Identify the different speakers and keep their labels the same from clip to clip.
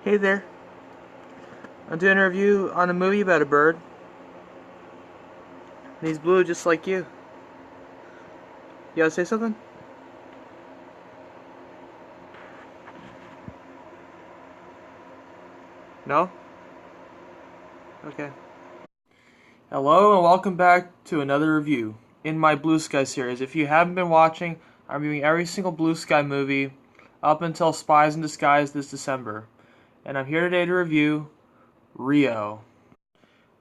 Speaker 1: Hey there. I'm doing a review on a movie about a bird. And he's blue just like you. You gotta say something? No? Okay. Hello and welcome back to another review in my Blue Sky series. If you haven't been watching, I'm reviewing every single Blue Sky movie up until Spies in Disguise this December. And I'm here today to review Rio.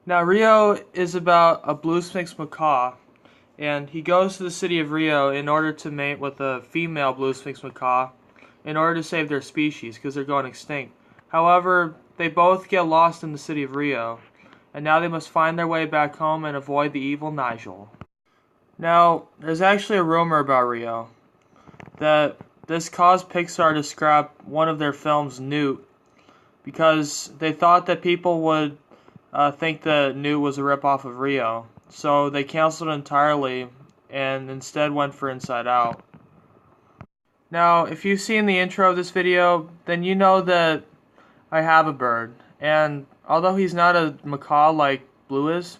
Speaker 1: Now, Rio is about a blue sphinx macaw, and he goes to the city of Rio in order to mate with a female blue sphinx macaw in order to save their species because they're going extinct. However, they both get lost in the city of Rio, and now they must find their way back home and avoid the evil Nigel. Now, there's actually a rumor about Rio that this caused Pixar to scrap one of their films, Newt, because they thought that people would think that Newt was a ripoff of Rio. So they canceled it entirely and instead went for Inside Out. Now, if you've seen the intro of this video, then you know that I have a bird. And although he's not a macaw like Blue is,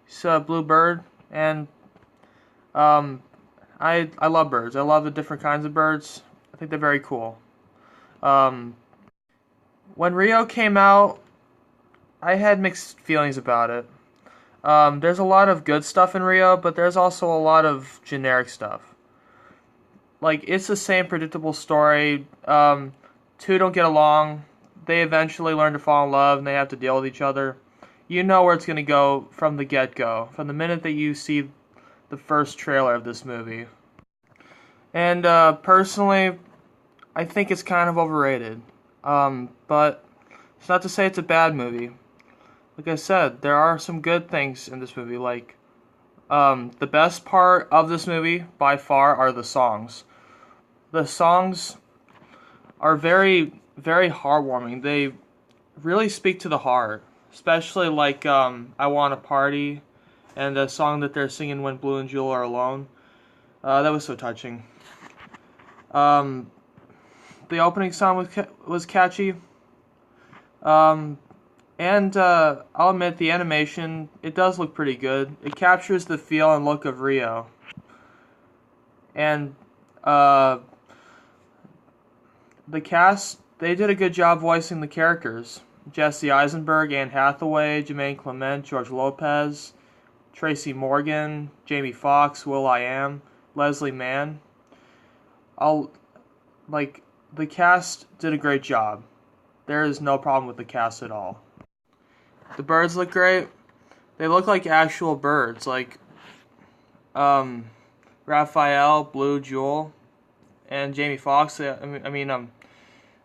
Speaker 1: he's a blue bird. And I love birds. I love the different kinds of birds. I think they're very cool. When Rio came out, I had mixed feelings about it. There's a lot of good stuff in Rio, but there's also a lot of generic stuff. Like, it's the same predictable story. Two don't get along. They eventually learn to fall in love, and they have to deal with each other. You know where it's going to go from the get-go, from the minute that you see the first trailer of this movie. And personally, I think it's kind of overrated. But it's not to say it's a bad movie. Like I said, there are some good things in this movie. Like, the best part of this movie, by far, are the songs. The songs are very, very heartwarming. They really speak to the heart. Especially, like, I Want to Party, and the song that they're singing when Blue and Jewel are alone. That was so touching. The opening song was catchy. And I'll admit, the animation, it does look pretty good. It captures the feel and look of Rio. And the cast, they did a good job voicing the characters. Jesse Eisenberg, Anne Hathaway, Jermaine Clement, George Lopez, Tracy Morgan, Jamie Foxx, will.i.am, Leslie Mann. The cast did a great job. There is no problem with the cast at all. The birds look great. They look like actual birds, like Raphael, Blue, Jewel, and Jamie Foxx. What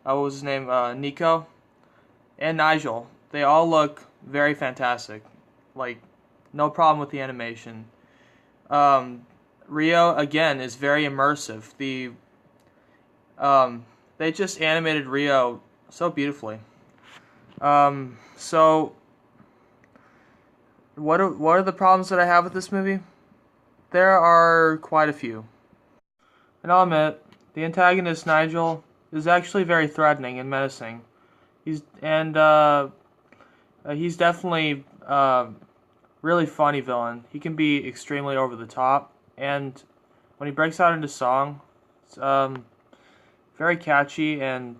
Speaker 1: was his name? Nico, and Nigel. They all look very fantastic. Like, no problem with the animation. Rio again is very immersive. They just animated Rio so beautifully. So what are the problems that I have with this movie? There are quite a few. And I'll admit, the antagonist Nigel is actually very threatening and menacing. He's definitely really funny villain. He can be extremely over the top, and when he breaks out into song, it's very catchy, and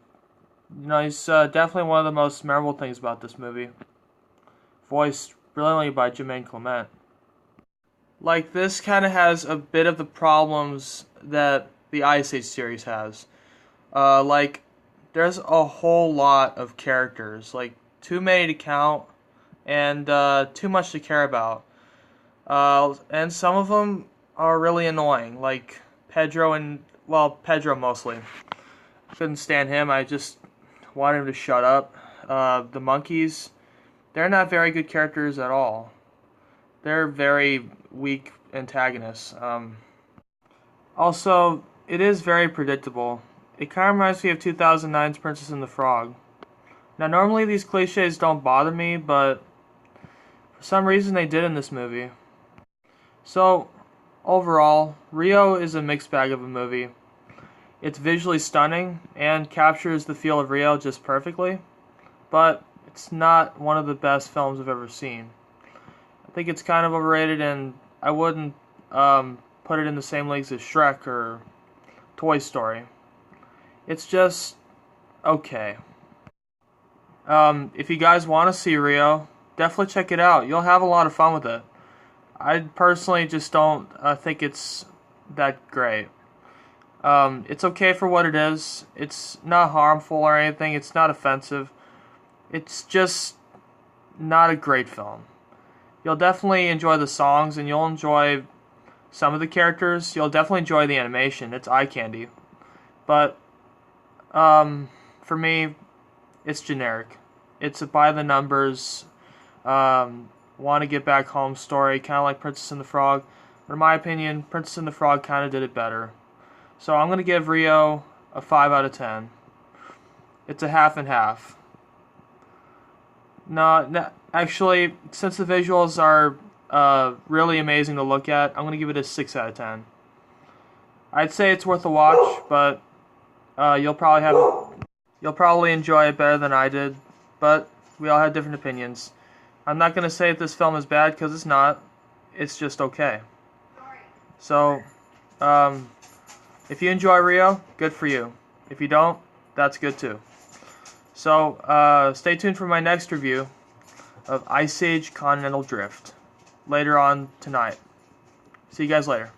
Speaker 1: he's definitely one of the most memorable things about this movie. Voiced brilliantly by Jermaine Clement. Like, this kind of has a bit of the problems that the Ice Age series has. There's a whole lot of characters. Like, too many to count, and too much to care about. And some of them are really annoying. Like, Pedro mostly. Couldn't stand him. I just wanted him to shut up. The monkeys, they're not very good characters at all. They're very weak antagonists. Also, it is very predictable. It kind of reminds me of 2009's Princess and the Frog. Now, normally these cliches don't bother me, but for some reason they did in this movie. So, overall, Rio is a mixed bag of a movie. It's visually stunning and captures the feel of Rio just perfectly. but it's not one of the best films I've ever seen. I think it's kind of overrated, and I wouldn't put it in the same leagues as Shrek or Toy Story. It's just okay. If you guys want to see Rio, definitely check it out. You'll have a lot of fun with it. I personally just don't think it's that great. It's okay for what it is. It's not harmful or anything. It's not offensive. It's just not a great film. You'll definitely enjoy the songs, and you'll enjoy some of the characters. You'll definitely enjoy the animation. It's eye candy. But for me, it's generic. It's a by the numbers, want to get back home story, kind of like Princess and the Frog. But in my opinion, Princess and the Frog kind of did it better. So I'm going to give Rio a 5 out of 10. It's a half and half. No, actually, since the visuals are really amazing to look at, I'm going to give it a 6 out of 10. I'd say it's worth a watch, but you'll probably enjoy it better than I did, but we all have different opinions. I'm not going to say that this film is bad, because it's not. It's just okay. So, if you enjoy Rio, good for you. If you don't, that's good too. So, stay tuned for my next review of Ice Age Continental Drift later on tonight. See you guys later.